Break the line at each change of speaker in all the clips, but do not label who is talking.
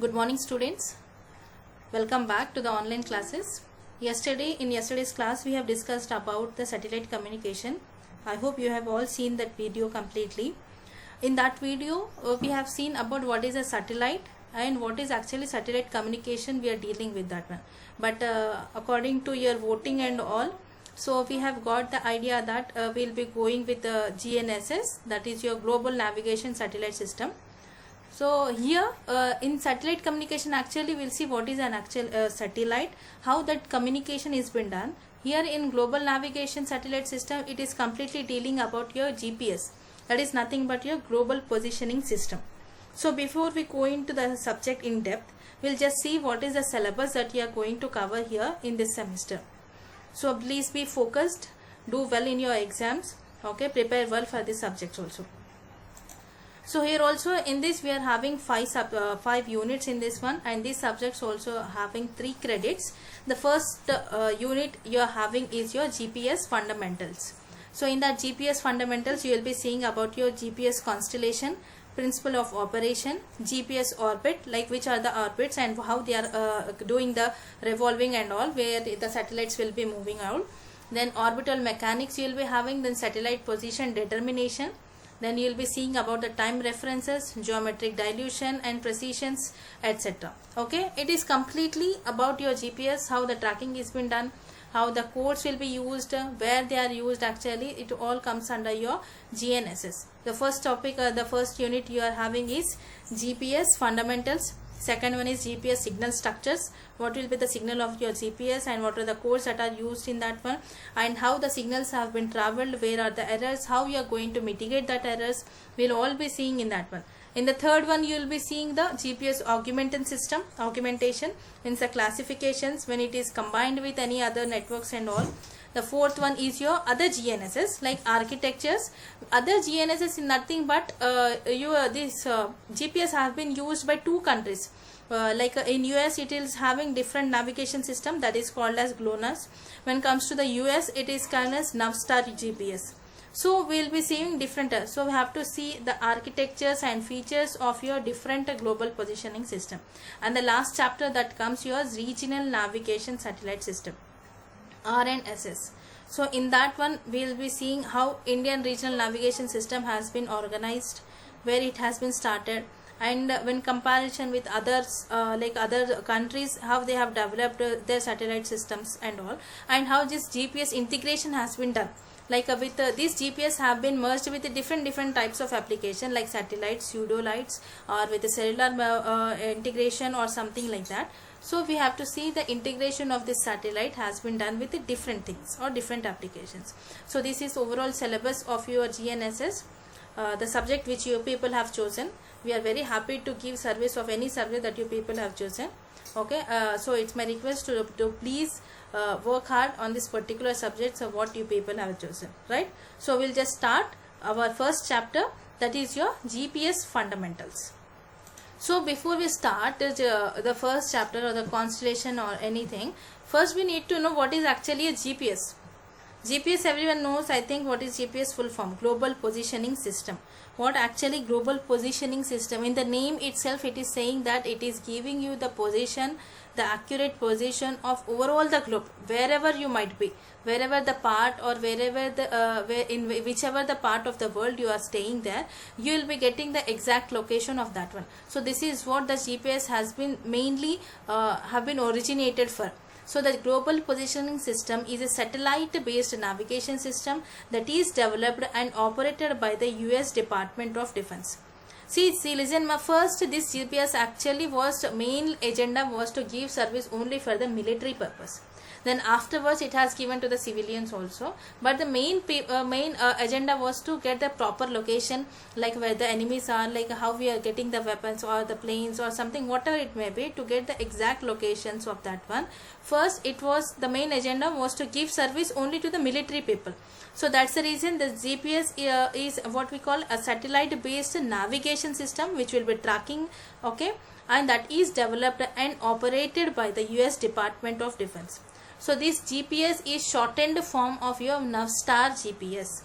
Good morning, students. Welcome back to the online classes. In yesterday's class we have discussed about the satellite communication. I hope you have all seen that video completely. In that video we have seen about what is a satellite and what is actually satellite communication. We are dealing with that one, but according to your voting and all, so we have got the idea that we'll be going with the GNSS, that is your global navigation satellite system. So here in satellite communication, actually we'll see what is an actual satellite, how that communication is been done. Here in global navigation satellite system, it is completely dealing about your GPS, that is nothing but your global positioning system. So before we go into the subject in depth, we'll just see what is the syllabus that you are going to cover here in this semester. So please be focused, do well in your exams, okay, prepare well for this subject also. So here also in this we are having five units in this one, and these subjects also having 3 credits. The first unit you are having is your GPS fundamentals. So in that GPS fundamentals you will be seeing about your GPS constellation, principle of operation, GPS orbit, like which are the orbits and how they are doing the revolving and all, where the satellites will be moving out. Then orbital mechanics you will be having, then satellite position determination. Then you will be seeing about the time references, geometric dilution and precisions, etc. Okay, it is completely about your GPS, how the tracking is been done, how the codes will be used, where they are used. Actually it all comes under your GNSS. The first topic, the first unit you are having is GPS fundamentals. Second one is GPS signal structures. What will be the signal of your GPS and what are the codes that are used in that one, and how the signals have been traveled, where are the errors, how you are going to mitigate that errors, we'll all be seeing in that one. In the third one you will be seeing the GPS augmentation means the classifications when it is combined with any other networks and all. The fourth one is your other GNSS, like architectures. Other GNSS is nothing but GPS have been used by 2 countries. In US it is having different navigation system, that is called as GLONASS. When it comes to the US it is called as Navstar GPS. So we will be seeing different, so we have to see the architectures and features of your different global positioning system. And the last chapter that comes yours, regional navigation satellite system, RNSS. So in that one we will be seeing how Indian regional navigation system has been organized, where it has been started, and when comparison with others like other countries, how they have developed their satellite systems and all, and how this GPS integration has been done. Like with these GPS have been merged with different types of application, like satellites, pseudolites, or with the cellular integration or something like that. So we have to see the integration of this satellite has been done with the different things or different applications. So this is overall syllabus of your GNSS, the subject which you people have chosen. We are very happy to give service of any subject that you people have chosen. Okay, so it's my request to please work hard on this particular subject, so what you people have chosen, right? So we'll just start our first chapter, that is your GPS fundamentals. So before we start the first chapter or the constellation or anything, first we need to know what is actually a GPS. GPS everyone knows, I think. What is GPS full form? Global positioning system. What actually global positioning system? In the name itself it is saying that it is giving you the position, the accurate position of overall the globe, wherever you might be, wherever the part or wherever the whichever the part of the world you are staying there, you will be getting the exact location of that one. So this is what the GPS has been mainly have been originated for. So the global positioning system is a satellite based navigation system that is developed and operated by the US Department of Defense. See listen, first this GPS actually was, main agenda was to give service only for the military purpose. Then afterwards it has given to the civilians also, but the main agenda was to get the proper location, like where the enemies are, like how we are getting the weapons or the planes or something, whatever it may be, to get the exact locations of that one. First it was, the main agenda was to give service only to the military people. So that's the reason the GPS is what we call a satellite based navigation system, which will be tracking, okay, and that is developed and operated by the US Department of Defense. So this GPS is shortened form of your Navstar GPS.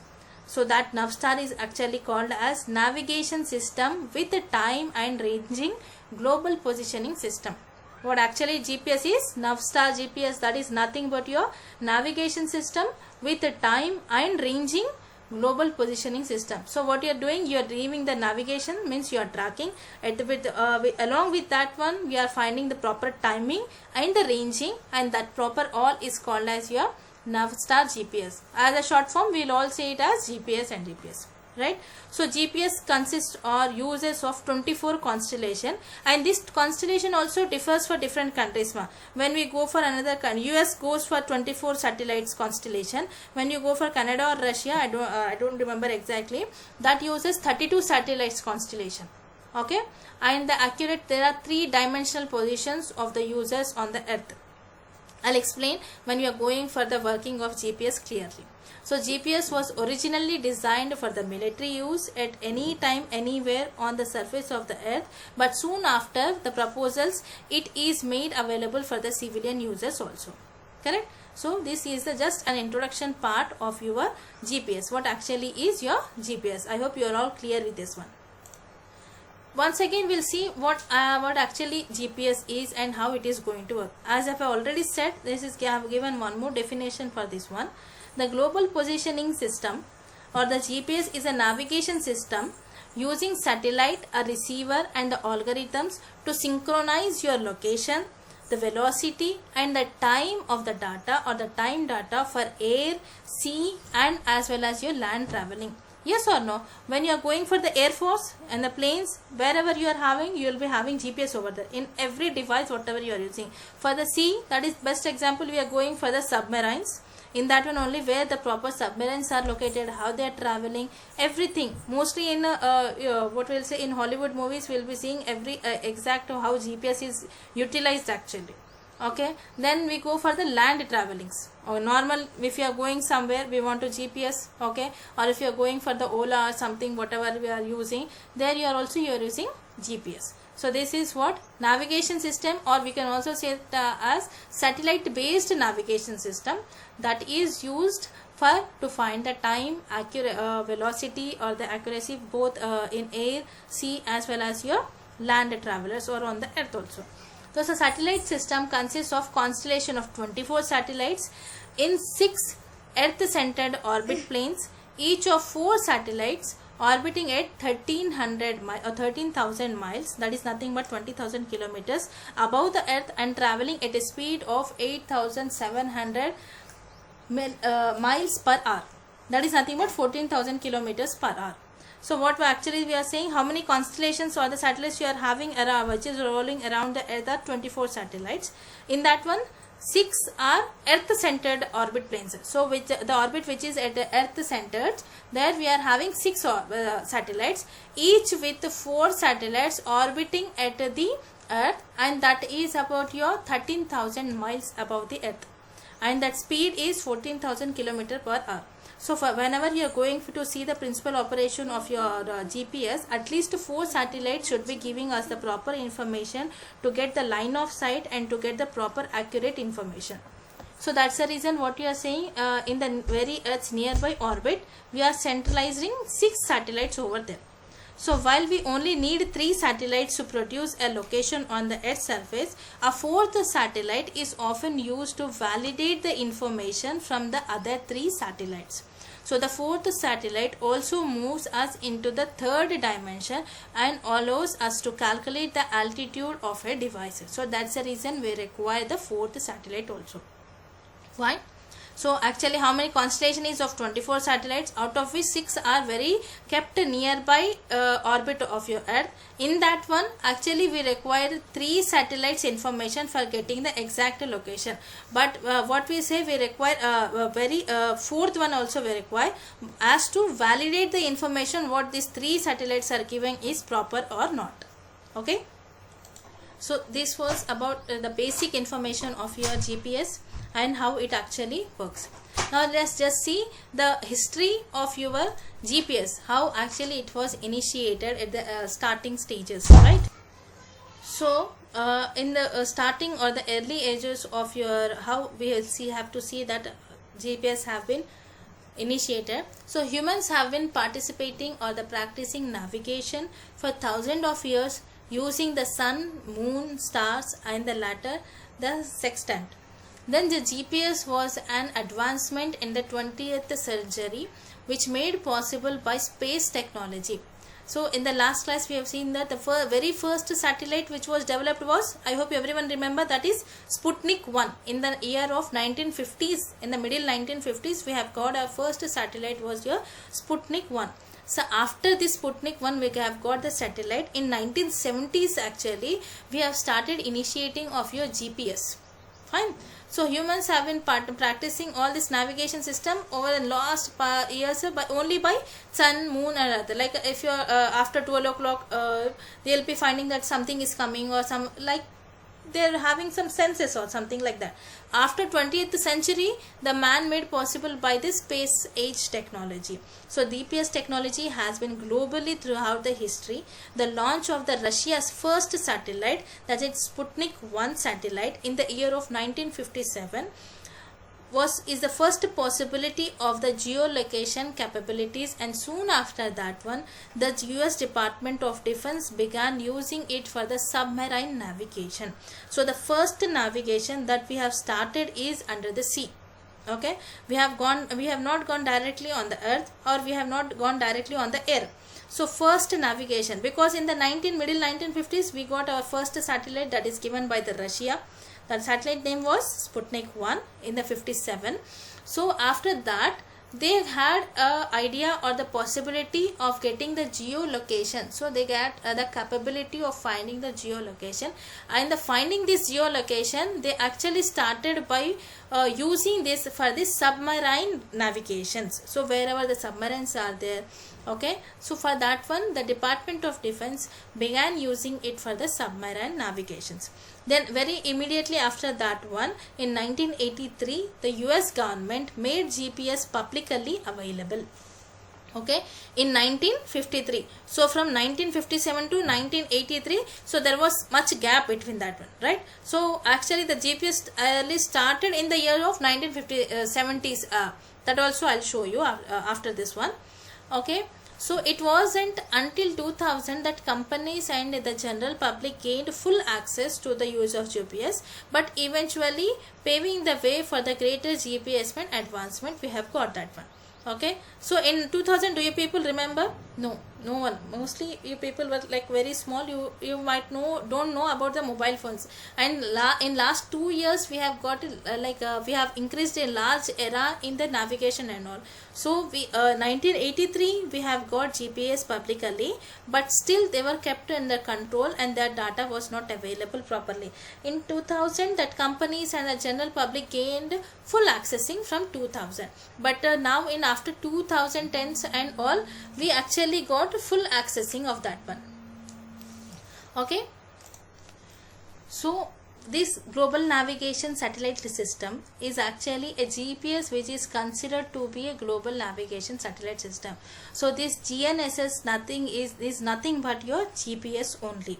So that Navstar is actually called as navigation system with time and ranging global positioning system. What actually GPS is? Navstar GPS, that is nothing but your navigation system with a time and ranging global positioning system. So what you are doing, you are leaving the navigation, means you are tracking along with that one we are finding the proper timing and the ranging, and that proper all is called as your Navstar GPS. As a short form we will all say it as GPS and GPS, right? So GPS consists or uses of 24 constellation, and this constellation also differs for different countries. When we go for another country, US goes for 24 satellites constellation. When you go for Canada or Russia, I don't remember exactly, that uses 32 satellites constellation. Okay, and the accurate, there are 3-dimensional positions of the users on the earth. I'll explain when you are going for the working of GPS clearly. So GPS was originally designed for the military use at any time, anywhere on the surface of the earth, but soon after the proposals, it is made available for the civilian users also. Correct? So this is just an introduction part of your GPS. What actually is your GPS? I hope you are all clear with this one. Once again we'll see what actually GPS is and how it is going to work. As I have already said, this is, I have given one more definition for this one. The global positioning system or the GPS is a navigation system using satellite, a receiver and the algorithms to synchronize your location, the velocity and the time of the data or the time data for air, sea and as well as your land traveling. Yes or no? When you are going for the Air Force and the planes, wherever you are having, you will be having GPS over there in every device whatever you are using. For the sea, that is best example, we are going for the submarines. In that one only, where the proper submarines are located, how they are traveling, everything. Mostly in what we'll say in Hollywood movies, we'll be seeing every exact how GPS is utilized actually. Okay, then we go for the land travelings, or normal, if you are going somewhere we want to GPS, okay, or if you are going for the Ola or something, whatever we are using, there you are using GPS. So this is what navigation system, or we can also say it as satellite based navigation system, that is used to find the time, accurate velocity or the accuracy both in air, sea as well as your land travelers or on the earth also. So the satellite system consists of constellation of 24 satellites in 6 earth-centered orbit planes, each of 4 satellites orbiting at 13,000 miles, that is nothing but 20,000 kilometers above the earth and traveling at a speed of 8,700 miles per hour, that is nothing but 14,000 kilometers per hour. So what actually we are saying, how many constellations or the satellites you are having around, which is rolling around the earth, are 24 satellites. In that one, 6 are earth-centered orbit planes. So which the orbit which is at the earth-centered, there we are having 6 satellites, each with 4 satellites orbiting at the earth, and that is about your 13,000 miles above the earth, and that speed is 14,000 kilometers per hour. So for whenever you are going to see the principal operation of your GPS, at least 4 satellites should be giving us the proper information to get the line of sight and to get the proper accurate information. So that's the reason what you are saying, in the very Earth's nearby orbit, we are centralizing 6 satellites over there. So while we only need 3 satellites to produce a location on the Earth's surface, a 4th satellite is often used to validate the information from the other 3 satellites. So the 4th satellite also moves us into the 3rd dimension and allows us to calculate the altitude of a device. So that's the reason we require the 4th satellite also. Why? So actually how many constellation is of 24 satellites, out of which 6 are very kept nearby orbit of your earth. In that one actually we require 3 satellites information for getting the exact location. But what we say, we require very 4th one also we require, as to validate the information what these 3 satellites are giving is proper or not. Okay. So this was about the basic information of your GPS and how it actually works. Now let's just see the history of your GPS, how actually it was initiated at the starting stages, right? So in the starting or the early ages of your, how we have to see that GPS have been initiated. So humans have been participating or the practicing navigation for thousands of years using the sun, moon, stars, and the latter the sextant. Then the GPS was an advancement in the 20th century which made possible by space technology. So in the last class we have seen that the very first satellite which was developed was, I hope everyone remember, that is Sputnik 1 in the year of 1950s. In the middle 1950s we have got our first satellite was your Sputnik 1. So after this Sputnik 1 we have got the satellite. In 1970s actually we have started initiating of your GPS. Fine. So humans have been practicing all this navigation system over the last years but only by sun, moon and other. Like if you are after 12 o'clock they'll be finding that something is coming, or some like they're having some senses or something like that. After 20th century the man made possible by this space age technology. So GPS technology has been globally throughout the history. The launch of the Russia's first satellite, that is Sputnik 1 satellite in the year of 1957 is the first possibility of the geolocation capabilities, and soon after that one the US Department of Defense began using it for the submarine navigation. So the first navigation that we have started is under the sea. Okay, we have not gone directly on the earth, or we have not gone directly on the air. So first navigation, because in the middle 1950s we got our first satellite, that is given by the Russia. The satellite name was Sputnik 1 in the 57. So after that they had a idea or the possibility of getting the geolocation. So they get the capability of finding the geolocation, and the finding this geolocation they actually started by using this for the submarine navigations. So wherever the submarines are there, okay, so for that one the Department of Defense began using it for the submarine navigations. Then very immediately after that one, in 1983 the US government made GPS publicly available. Okay, in 1953. So from 1957 to 1983, so there was much gap between that one, right? So actually the GPS started in the year of 1970s. That also I'll show you after this one. Okay, so it wasn't until 2000 that companies and the general public gained full access to the use of GPS, but eventually paving the way for the greater GPS advancement, we have got that one. Okay, so in 2000, do you people remember? No one. Mostly you people were like very small. You might don't know about the mobile phones. And in last 2 years we have got we have increased a large era in the navigation and all. So we 1983 we have got GPS publicly, but still they were kept under control and their data was not available properly. In 2000 that companies and the general public gained full accessing from 2000. But now in after 2010s and all, we actually got full accessing of that one. Okay, so this global navigation satellite system is actually a GPS which is considered to be a global navigation satellite system. So this GNSS is nothing but your GPS only.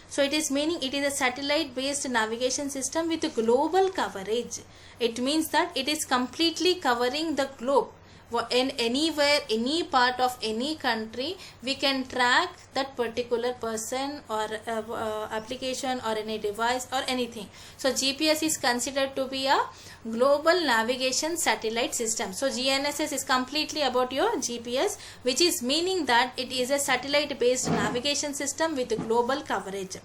So it is meaning it is a satellite based navigation system with a global coverage. It means that it is completely covering the globe. In anywhere, any part of any country, we can track that particular person or application or any device or anything. So GPS is considered to be a global navigation satellite system. So GNSS is completely about your GPS, which is meaning that it is a satellite based navigation system with global coverage.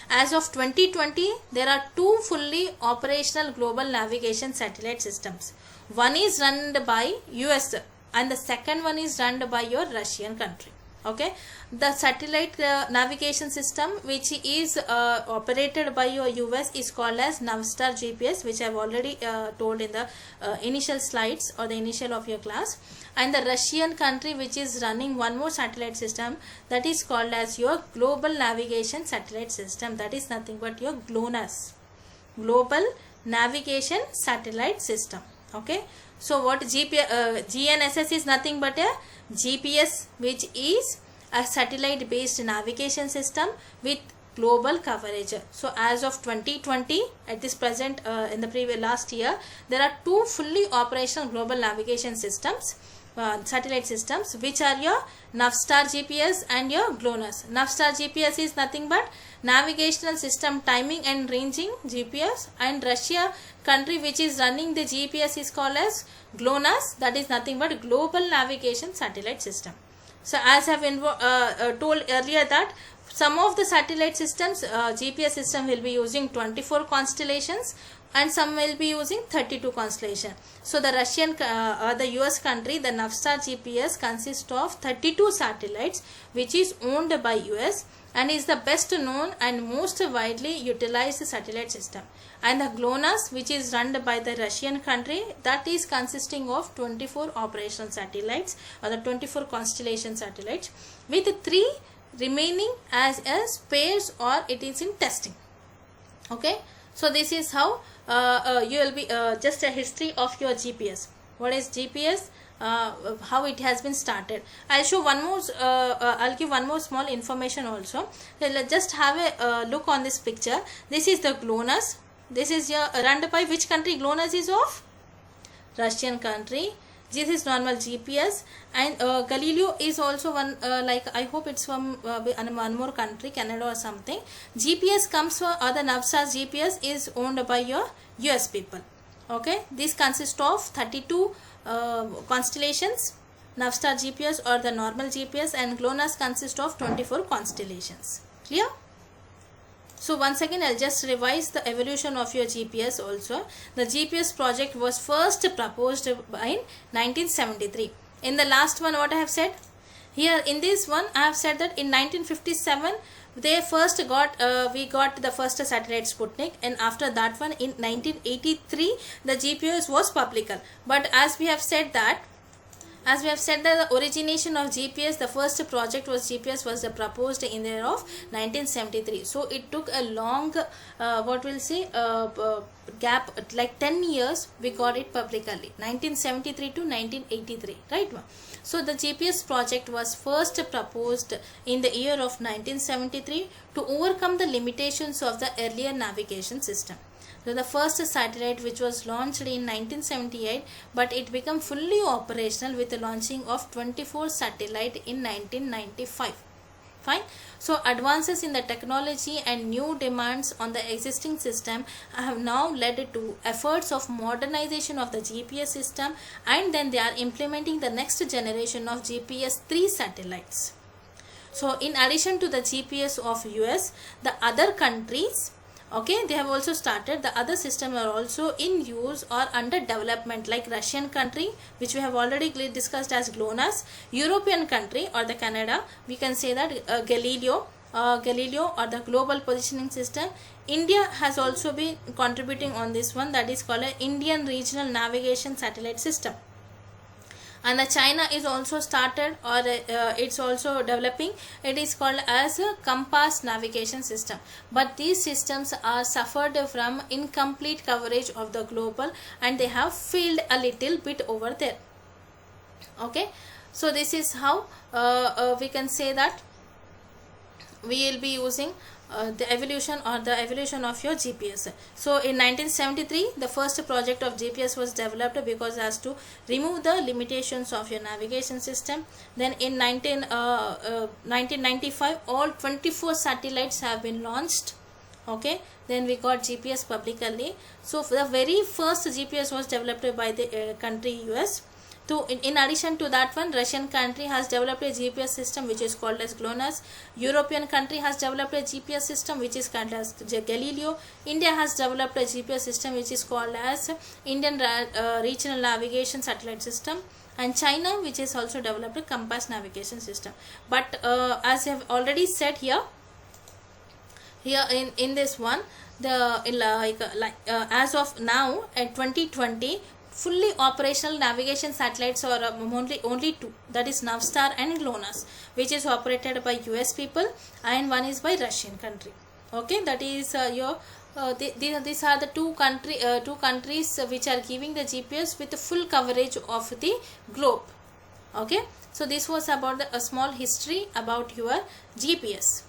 As of 2020, there are 2 fully operational global navigation satellite systems. One is run by US and the second one is run by your Russian country. Okay, the satellite navigation system which is operated by your US is called as Navstar GPS, which I have already told in the initial slides or the initial of your class. And the Russian country which is running one more satellite system, that is called as your global navigation satellite system, that is nothing but your GLONASS, global navigation satellite system. Okay, so what GNSS is nothing but a GPS which is a satellite based navigation system with global coverage. So as of 2020, at this present in the last year, there are 2 fully operational global navigation systems, satellite systems, which are your Navstar GPS and your GLONASS. Navstar GPS is nothing but navigational system timing and ranging GPS, and Russia country which is running the GPS is called as GLONASS, that is nothing but Global Navigation Satellite System. So as I have told earlier that some of the satellite systems, GPS system will be using 24 constellations and some will be using 32 constellation. So the Russian or the US country, the Navstar GPS consists of 32 satellites which is owned by US and is the best known and most widely utilized satellite system. And the GLONASS, which is run by the Russian country, that is consisting of 24 operational satellites or the 24 constellation satellites, with 3 remaining as spares or it is in testing. Okay, so this is how you will be just a history of your GPS. What is GPS? How it has been started. I'll show one more. I'll give one more small information also. Let's just have a look on this picture. This is the GLONASS. This is your run by which country? GLONASS is of Russian country. This is normal GPS, and Galileo is also one, like I hope it's from one more country, Canada or something. GPS comes from, or the Navstar GPS is owned by your US people. Okay, this consists of 32 constellations, Navstar GPS or the normal GPS, and GLONASS consists of 24 constellations. Clear? So once again I'll just revise the evolution of your GPS also. The GPS project was first proposed in 1973. In the last one what I have said? Here in this one I have said that in 1957 they first got, we got the first satellite Sputnik, and after that one in 1983 the GPS was public. But as we have said that the origination of GPS, the first project was GPS was proposed in the year of 1973. So it took a long, what we'll say, gap, like 10 years we got it publicly, 1973 to 1983, right? So the GPS project was first proposed in the year of 1973 to overcome the limitations of the earlier navigation system. So the first satellite which was launched in 1978, but it became fully operational with the launching of 24 satellite in 1995. Fine. So advances in the technology and new demands on the existing system have now led to efforts of modernization of the GPS system, and then they are implementing the next generation of GPS 3 satellites. So in addition to the GPS of US, the other countries, okay, they have also started, the other systems are also in use or under development, like Russian country, which we have already discussed as GLONASS, European country or the Canada, we can say that Galileo or the Global Positioning System. India has also been contributing on this one, that is called a Indian Regional Navigation Satellite System. And the China is also started, or it's also developing, it is called as a Compass navigation system. But these systems are suffered from incomplete coverage of the global, and they have failed a little bit over there. Okay, so this is how we can say that we will be using the evolution of your GPS. So in 1973 the first project of GPS was developed because it has to remove the limitations of your navigation system. Then in 1995 all 24 satellites have been launched. Okay, then we got GPS publicly. So the very first GPS was developed by the country US. So in addition to that one, Russian country has developed a GPS system which is called as GLONASS. European country has developed a GPS system which is called as Galileo. India has developed a GPS system which is called as Indian Regional Navigation Satellite System. And China, which is also developed a Compass navigation system. But as I have already said here in this one, the as of now at 2020, fully operational navigation satellites are only 2, that is Navstar and GLONASS, which is operated by US people, and one is by Russian country. Okay, that is these are the two countries which are giving the GPS with the full coverage of the globe. Okay, so this was about a small history about your GPS.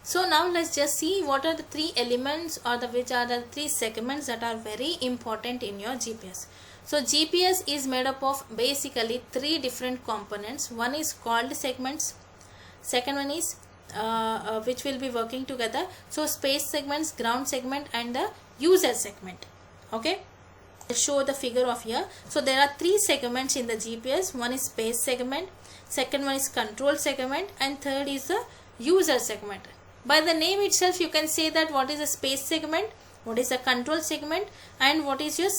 So now let's just see what are the 3 elements or which are the 3 segments that are very important in your GPS. So GPS is made up of basically 3 different components. One is called segments, second one is which will be working together. So space segments, ground segment and the user segment. Okay, I'll show the figure of here. So there are three segments in the GPS. One is space segment, second one is control segment, and third is the user segment. By the name itself you can say that what is a space segment, what is a control segment, and what is your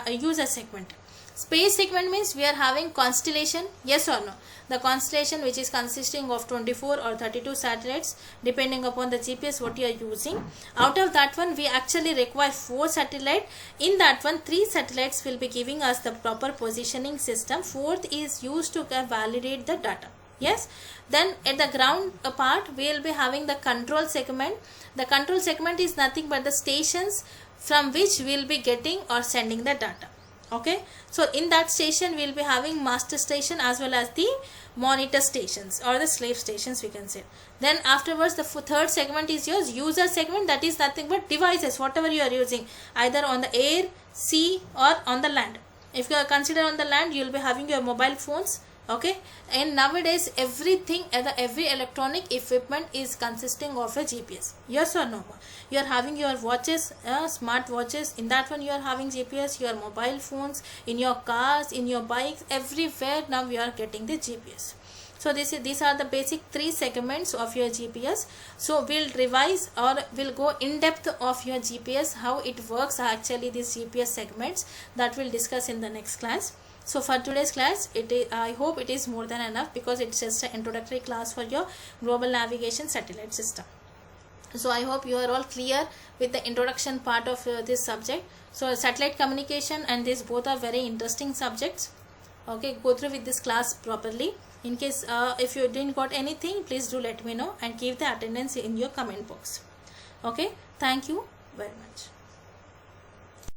user segment. Space segment means we are having constellation, yes or no. The constellation which is consisting of 24 or 32 satellites depending upon the GPS what you are using. Out of that one we actually require 4 satellites. In that one 3 satellites will be giving us the proper positioning system. Fourth is used to validate the data. Yes, then at the ground part we will be having the control segment. The control segment is nothing but the stations from which we will be getting or sending the data. Okay, so in that station we will be having master station as well as the monitor stations or the slave stations we can say. Then afterwards the third segment is your user segment, that is nothing but devices whatever you are using either on the air, sea or on the land. If you are consider on the land you will be having your mobile phones. Okay, and nowadays everything, every electronic equipment is consisting of a GPS, yes or no. You are having your watches, smart watches, in that one you are having GPS, your mobile phones, in your cars, in your bikes, everywhere now we are getting the GPS. So these are the basic 3 segments of your GPS. So we'll revise or we'll go in depth of your GPS, how it works actually these GPS segments, that we'll discuss in the next class. So for today's class, I hope it is more than enough because it's just an introductory class for your global navigation satellite system. So I hope you are all clear with the introduction part of this subject. So satellite communication and this both are very interesting subjects. Okay, go through with this class properly. In case if you didn't got anything, please do let me know and give the attendance in your comment box. Okay, thank you very much.